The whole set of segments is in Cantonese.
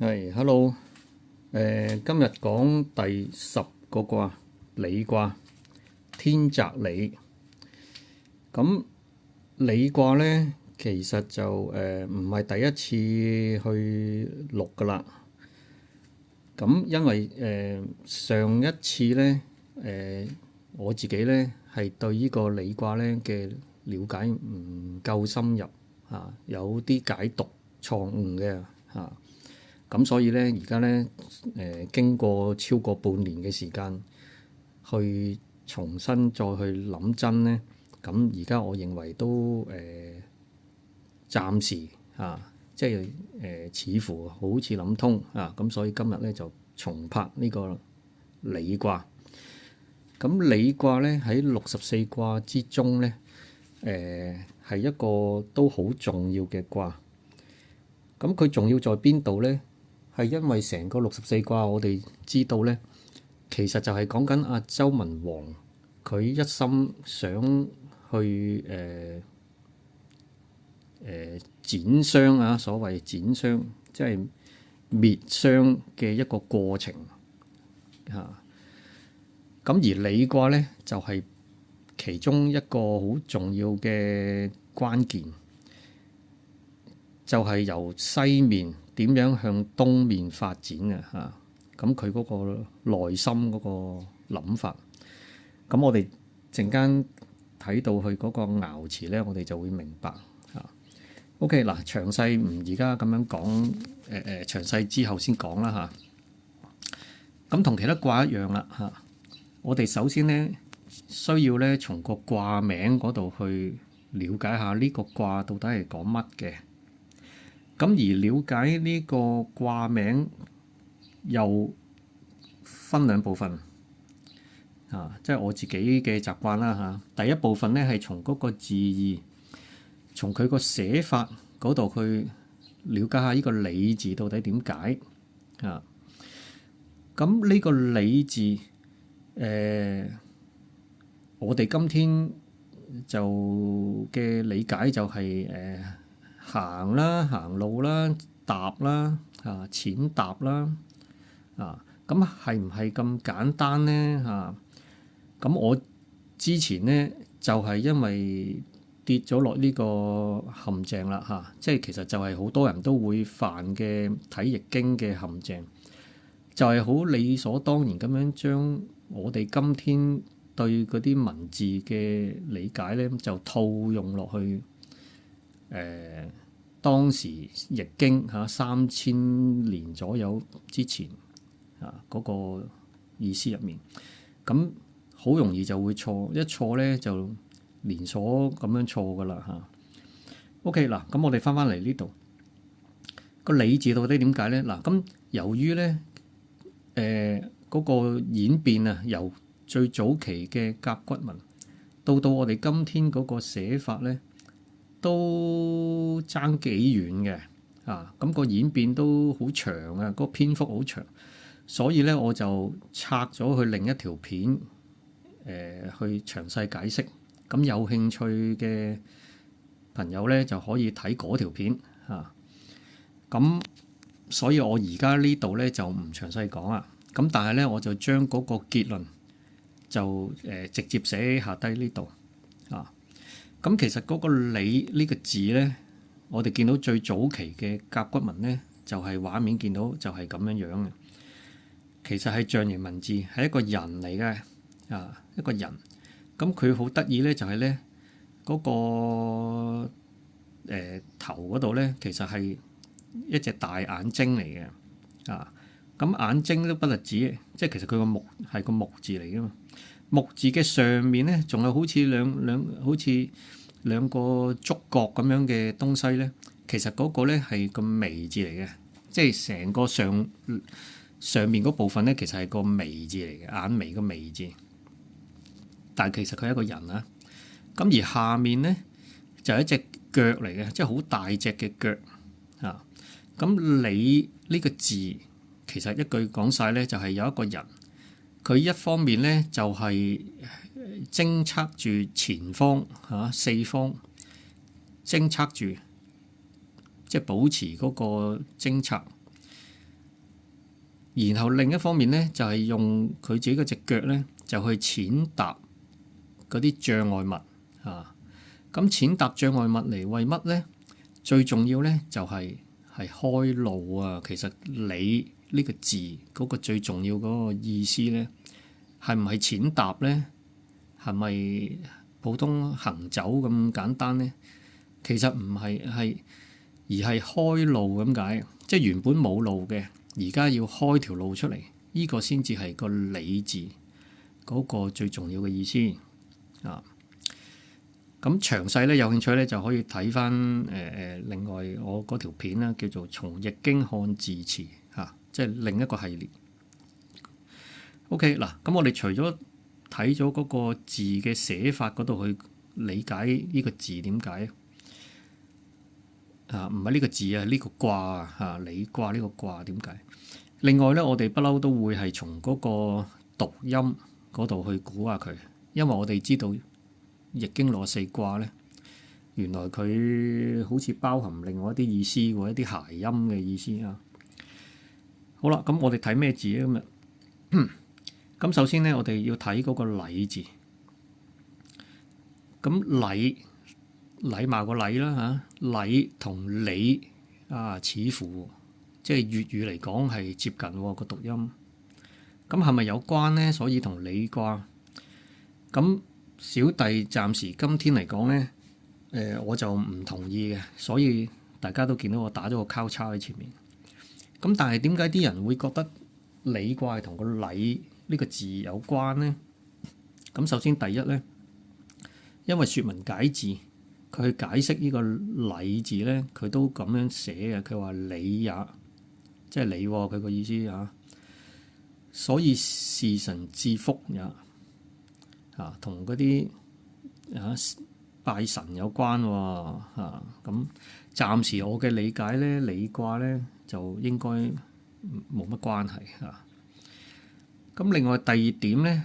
係，hello，今日講第10個卦，履卦，天澤履。咁履卦咧，其實就唔係第一次去錄噶啦。咁因為上一次咧，我自己咧係對呢個履卦咧嘅了解唔夠深入嚇，有啲解讀錯誤嘅嚇。咁所以咧，而家咧經過超過半年嘅時間，去重新再去諗真咧，咁而家我認為都暫時即係似乎好似諗通啊，咁所以今日咧就重拍呢個履卦。咁履卦咧喺64卦之中咧，係一個都好重要嘅卦。咁佢重要在邊度咧？係因為成個64卦，我哋知道咧，其實就係講緊阿周文王佢一心想去剪商啊，所謂剪商，即係滅商嘅一個過程嚇。咁而履卦咧就係其中一個好重要嘅關鍵，就係由西面點樣向東面發展嘅嚇。咁佢嗰個內心嗰個諗法，咁我哋陣間睇到佢嗰個爻辭咧，我哋就會明白嚇。OK 嗱，詳細唔而家咁樣講，詳細之後先講啦嚇。咁同其他卦一樣啦嚇，我哋首先咧需要咧從個卦名嗰度去了解下呢個卦到底係講乜嘅。咁而了解呢個卦名又分兩部分即係我自己嘅習慣啦嚇。第一部分咧係從嗰個字義，從佢個寫法嗰度去了解下呢個履字到底點解啊。咁呢個履字我哋今天就嘅理解就係行啦、行路啦、踏啦、踐踏啦咁係唔係咁簡單咧嚇？咁我之前咧就係因為跌咗落呢個陷阱啦嚇，即係其實就係好多人都會犯嘅睇易經嘅陷阱，就係好理所當然咁樣將我哋今天對嗰啲文字嘅理解咧，就套用落去當時易經3000年左右之前嗰個意思入面，咁好容易就會錯，一錯咧就連鎖咁樣錯噶啦嚇。OK 嗱，咁我哋翻嚟呢度個履字到底點解咧？嗱，咁由於咧嗰個演變啊，由最早期嘅甲骨文到我哋今天嗰個寫法咧，都爭幾遠嘅咁個演變都好長啊，嗰個篇幅好長，所以咧我就拆咗去另一條片去詳細解釋。咁有興趣嘅朋友咧就可以睇嗰條片咁所以我而家呢度咧就唔詳細講啦。咁但係咧我就將嗰個結論就直接寫下低呢度咁其實嗰個履呢個字咧，我哋見到最早期嘅甲骨文咧，就係畫面見到就係咁樣樣嘅。其實係象形文字，係一個人嚟嘅一個人。咁佢好得意咧，就係咧嗰個頭嗰度咧，其實係一隻大眼睛嚟嘅咁眼睛都不特止，即係其實佢個木係個木字嚟噶嘛。木字嘅上面咧，仲有好似兩個觸角咁樣嘅東西咧。其實嗰個咧係個眉字嚟嘅，即係成個上面嗰部分咧，其實係個眉字嚟嘅，眼眉個眉字。但係其實佢係一個人啊。咁而下面咧就係一隻腳嚟嘅，即係好大隻嘅腳咁履呢個字其實一句講晒咧，就係有一個人。佢一方面咧就係偵測住前方四方，偵測住即係保持嗰個偵測。然後另一方面咧就係用佢自己嗰隻腳咧就去踐踏嗰啲障礙物啊。咁踐踏障礙物嚟為乜咧？最重要咧就係開路啊。其實你呢個字嗰個最重要嗰個意思咧，係唔係踐踏咧？係咪普通行走咁簡單咧？其實唔係，而係開路咁解。即係原本冇路嘅，而家要開條路出嚟，呢個先至係個理字嗰個最重要嘅意思啊。咁詳細咧，有興趣咧就可以睇翻另外我嗰條片啦，叫做《從易經看字詞》嚇，即係另一個系列。OK 嗱，咁我哋除咗睇咗嗰個字嘅寫法嗰度去理解呢個字點解啊？唔係呢個字啊，呢個卦啊嚇，履卦呢個卦點解？另外咧，我哋不嬲都會係從嗰個讀音嗰度去估下佢，因為我哋知道易經64卦咧，原來佢好似包含另外一啲意思喎，一啲諧音嘅意思啊。好啦，咁我哋睇咩字咧今日？咁首先咧，我哋要睇嗰個禮字。咁禮貌個禮啦嚇，禮同理啊，似乎即係粵語嚟講係接近個讀音。咁係咪有關咧？所以同履卦。咁小弟暫時今天嚟講咧，我就唔同意嘅，所以大家都見到我打咗個交叉喺前面。咁但係點解啲人會覺得履卦係同個禮呢個字有關咧？咁首先第一咧，因為説文解字，佢去解釋呢個禮字咧，佢都咁樣寫嘅。佢話履也，即係履佢個意思啊。所以事神致福也啊，同嗰啲拜神有關喎啊。咁暫時我嘅理解咧，履卦咧就應該冇乜關係啊。咁另外第二點咧，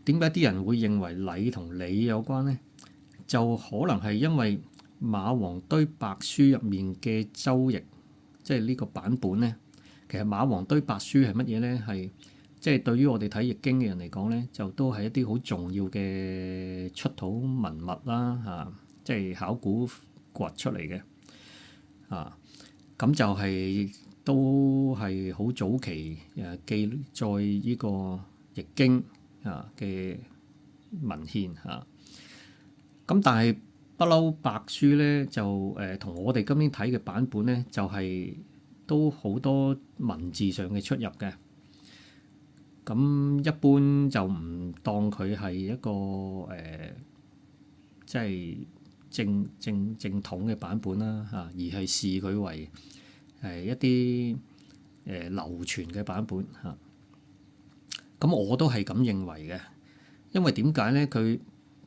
點解啲人會認為禮同履有關咧？就可能係因為馬王堆白書入面嘅周易，即係呢個版本咧。其實馬王堆白書係乜嘢咧？係即係對於我哋睇易經嘅人嚟講咧，就都係一啲好重要嘅出土文物啦嚇，即係考古掘出嚟嘅啊。咁就係都係好早期記載呢個易經啊嘅文獻嚇。咁但係不嬲白書咧就同我哋今天睇嘅版本咧就係都好多文字上嘅出入嘅。咁一般就唔當佢係一個即係正統嘅版本啦嚇，而係視佢為一啲流傳嘅版本嚇。咁我都係咁認為嘅，因為點解咧？佢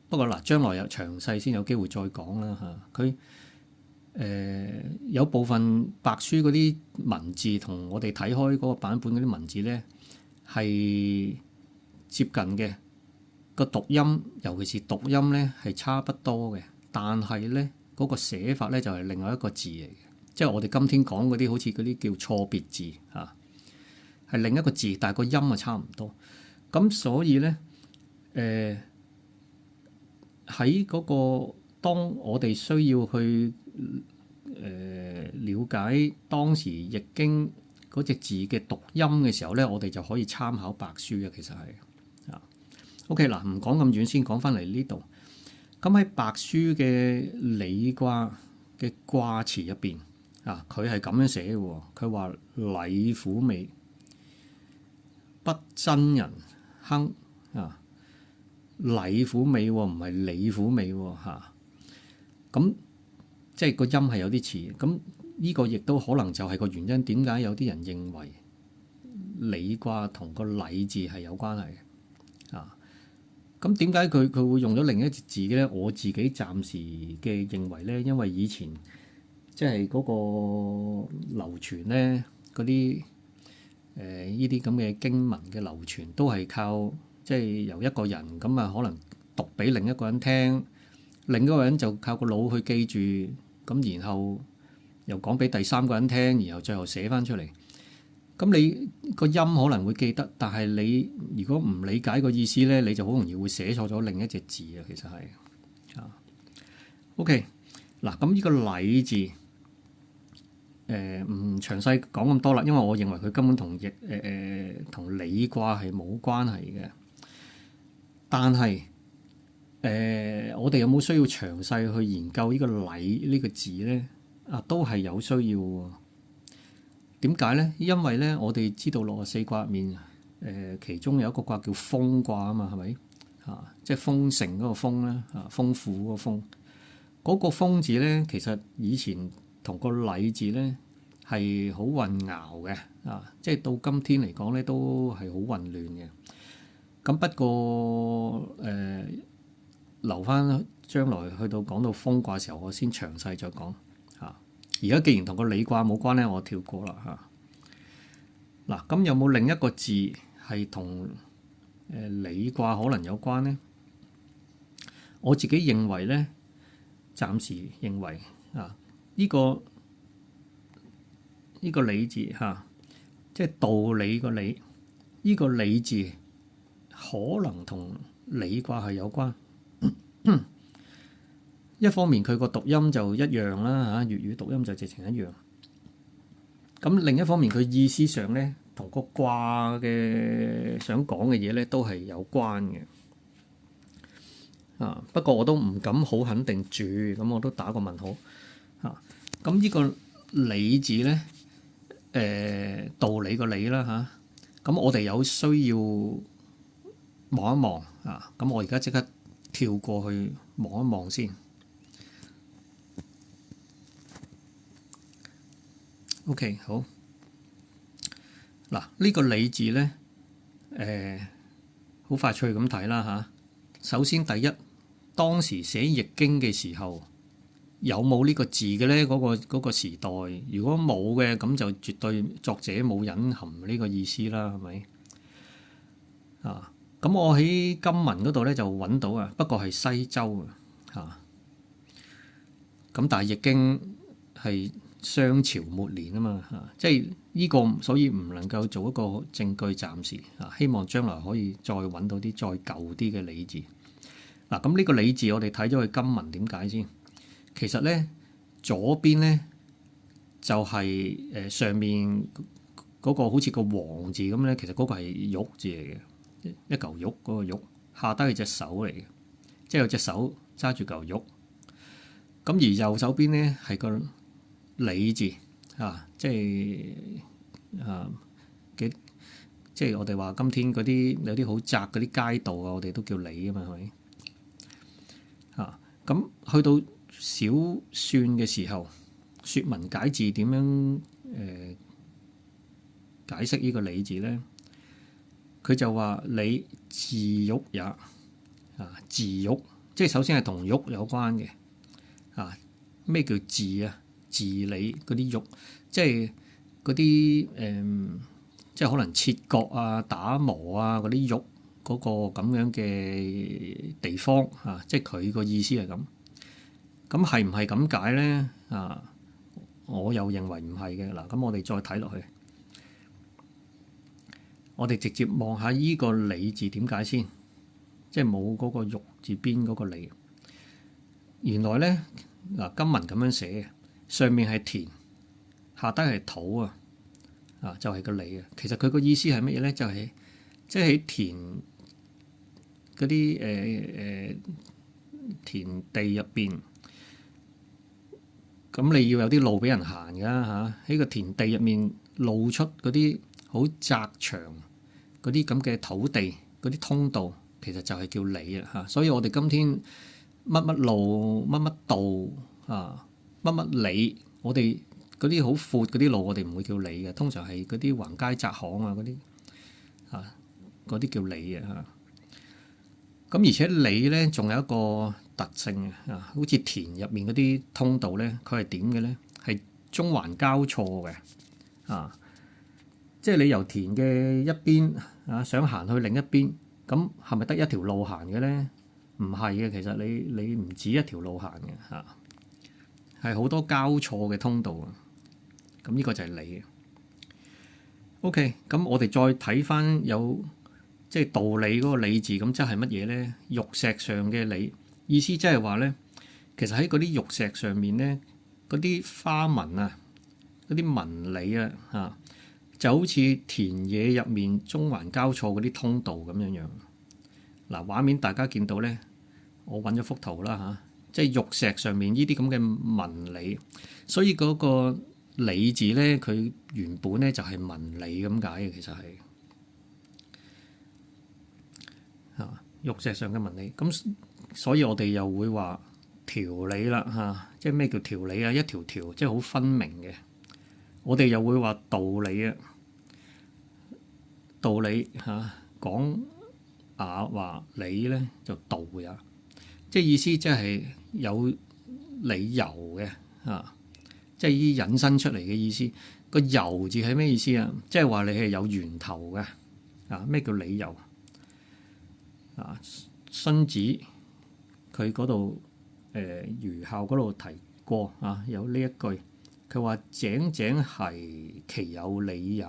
不過嗱，將來有詳細先有機會再講啦嚇。佢有部分白書嗰啲文字同我哋睇開嗰個版本嗰啲文字咧係接近嘅，個讀音尤其是讀音咧係差不多嘅，但係咧嗰個寫法咧就係另外一個字嚟嘅，即係我哋今天講嗰啲好似嗰啲叫錯別字嚇，係另一個字，但係個音啊差唔多。咁所以咧喺嗰個當我哋需要去了解當時易經嗰隻字嘅讀音嘅時候咧，我哋就可以參考白書嘅。其實係啊。OK 嗱，唔講咁遠，先講翻嚟呢度。咁喺白書嘅履卦嘅卦辭入邊啊，佢係咁樣寫嘅。佢話禮虎尾，不真人亨啊。禮虎尾唔係李虎尾嚇。咁即係個音係有啲似。咁呢個亦都可能就係個原因，點解有啲人認為履卦同個禮字係有關係嘅啊？咁點解佢會用咗另一隻字嘅咧？我自己暫時嘅認為咧，因為以前即係嗰個流傳咧，嗰啲呢啲咁嘅經文嘅流傳都係靠即係由一個人咁啊，可能讀俾另一個人聽，另一個人就靠個腦去記住，咁然後又講俾第三個人聽，然後最後寫翻出嚟。咁你個音可能會記得，但係你如果唔理解個意思咧，你就好容易會寫錯咗另一隻字啊。其實係啊。OK，嗱咁呢個禮字唔詳細講咁多啦，因為我認為佢根本同同履卦係冇關係嘅。但係我哋有冇需要詳細去研究呢個禮呢個字咧？啊，都係有需要喎。點解咧？因為咧，我哋知道64卦入面其中有一個卦叫豐卦啊嘛，係咪啊？即係豐盛嗰個豐啦，啊，豐富嗰個豐。嗰個豐字咧，其實以前同個禮字咧係好混淆嘅啊！即係到今天嚟講咧，都係好混亂嘅。咁不過留翻將來去到講到豐卦嘅時候，我先詳細再講嚇。而家既然同個履卦冇關咧，我跳過啦嚇。嗱，咁有冇另一個字係同履卦可能有關咧？我自己認為咧，暫時認為啊，呢個履字嚇，即係道理個理，呢個履字可能同履卦係有關。一方面佢個讀音就一樣啦嚇，粵語讀音就直情一樣。咁另一方面佢意思上咧，同個卦嘅想講嘅嘢咧都係有關嘅。啊，不過我都唔敢好肯定住，咁我都打個問號嚇。咁呢個履字咧，道理個理啦嚇。咁我哋有需要望一望啊。咁我而家即刻跳過去望一望先。OK， 好。嗱，呢個履字咧，好快脆咁睇啦嚇。首先第一，當時寫易經嘅時候有冇呢個字嘅咧？嗰個時代，如果冇嘅，咁就絕對作者冇隱含呢個意思啦，係咪？啊，咁我喺金文嗰度咧就揾到啊，不過係西周啊。咁但係易經係商朝末年啊嘛，即係呢個，所以唔能夠做一個證據，暫時啊。希望將來可以再揾到啲再舊啲嘅履字。嗱，咁呢個履字我哋睇咗佢金文點解先？其實咧左邊咧就係上面嗰個好似個王字咁咧，其實嗰個係玉字嚟嘅，一嚿玉嗰個玉，下低係隻手嚟嘅，即係有隻手揸住嚿玉。咁而右手邊咧係個履字啊，即係我哋話今天嗰啲有啲好窄嗰啲街道啊，我哋都叫履啊嘛，係咪？咁去到小算嘅時候，説文解字點樣解釋呢個履字咧？佢就話履字玉也啊，字玉即係首先係同玉有關嘅啊。咩叫字啊？字履嗰啲玉，即係嗰啲即係可能切割啊、打磨啊嗰啲玉。嗰個咁樣嘅地方啊，即係佢個意思係咁。咁係唔係咁解咧？啊，我又認為唔係嘅。嗱，咁我哋再睇落去，我哋直接望下依個履字點解先，即係冇嗰個玉字邊嗰個履。原來咧嗱，金文咁樣寫嘅，上面係田，下低係土啊，就係個履啊。其實佢個意思係乜嘢咧？就係即係喺田嗰啲田地入邊，咁你要有啲路俾人行㗎嚇。喺個田地入面露出嗰啲好窄長嗰啲咁嘅土地嗰啲通道，其實就係叫履啊嚇。所以我哋今天乜乜路、乜乜道啊、乜乜履，我哋嗰啲好闊嗰啲路，我哋唔會叫履嘅，通常係嗰啲橫街窄巷啊嗰啲啊，嗰啲叫履啊嚇。咁而且履咧仲有一個特性啊，好似田入面嗰啲通道咧，佢係點嘅咧？係中環交錯嘅啊，即係你由田嘅一邊啊，想行去另一邊，咁係咪得一條路行嘅咧？唔係嘅，其實你唔止一條路行嘅嚇，係好多交錯嘅通道啊。咁呢個就係履。OK，咁我哋再睇翻有即係道理嗰個理字，咁即係乜嘢咧？玉石上嘅理，意思即係話咧，其實喺嗰啲玉石上面咧，嗰啲花紋啊，嗰啲紋理啊，嚇就好似田野入面中環交錯嗰啲通道咁樣樣。嗱，畫面大家見到咧，我揾咗幅圖啦嚇，即係玉石上面呢啲咁嘅紋理，所以嗰個理字咧，佢原本咧就係紋理咁解嘅，其實係嚇玉石上嘅紋理。咁所以我哋又會話條理啦嚇，即係咩叫條理啊？一條條即係好分明嘅。我哋又會話道理啊，道理嚇講雅話理咧就道也，即係意思即係有理由嘅嚇。即係依引申出嚟嘅意思，個由字係咩意思啊？即係話你係有源頭嘅啊？咩叫理由啊？荀子佢嗰度儒校嗰度提過啊，有呢一句，佢話井井兮其有理也。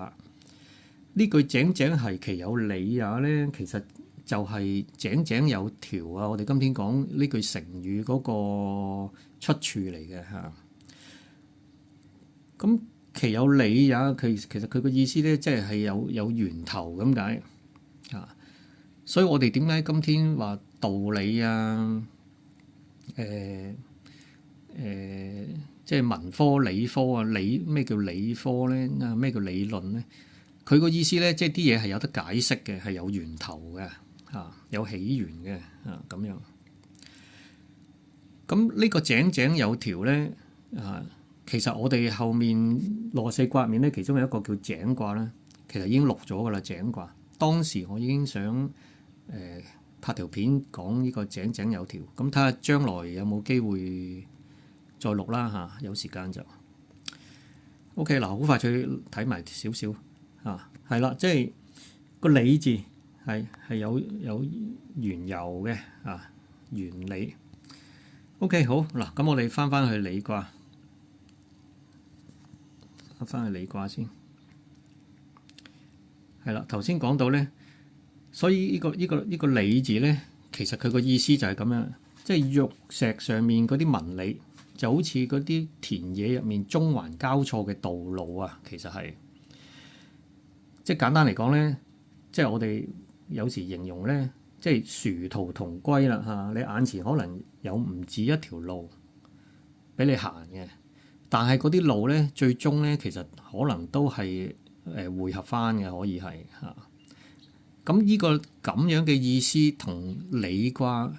呢句井井兮其有理也咧，其實就係井井有條啊！我哋今天講呢句成語嗰個出處嚟嘅嚇。咁其有理也，其實佢個意思咧，即係有源頭咁解啊。所以我哋點解今天話道理啊？即係文科、理科啊，咩叫理科咧？啊，咩叫理論咧？佢個意思咧，即係啲嘢係有得解釋嘅，係有源頭嘅嚇，有起源嘅嚇咁樣。咁呢個井井有條咧啊。其實我哋後面六十四卦入面咧，其中有一個叫井卦咧，其實已經錄咗噶啦。井卦當時我已經想拍條片講呢個井井有條，咁睇下將來有冇機會再錄啦嚇。有時間就 OK 嗱，好快脆睇埋少少嚇，係啦，即係個理字係有緣由嘅啊，原理。OK 好嗱，咁我哋翻去理卦。翻去理卦先，係啦。頭先講到咧，所以呢個理字咧，其實佢個意思就係咁樣，即係玉石上面嗰啲紋理，就好似嗰啲田野入面中環交錯嘅道路啊。其實係即係簡單嚟講咧，即係我哋有時形容咧，即係殊途同歸啦嚇。你眼前可能有唔止一條路俾你行嘅。但係嗰啲路咧，最終咧，其實可能都係匯合翻嘅，可以係嚇。咁呢個咁樣嘅意思同理卦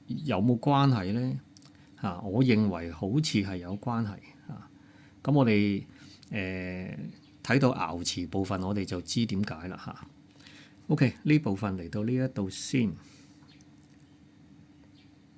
有冇關係咧？嚇，我認為好似係有關係嚇。咁我哋睇到爻辭部分，我哋就知點解啦嚇。OK，呢部分嚟到呢一度先。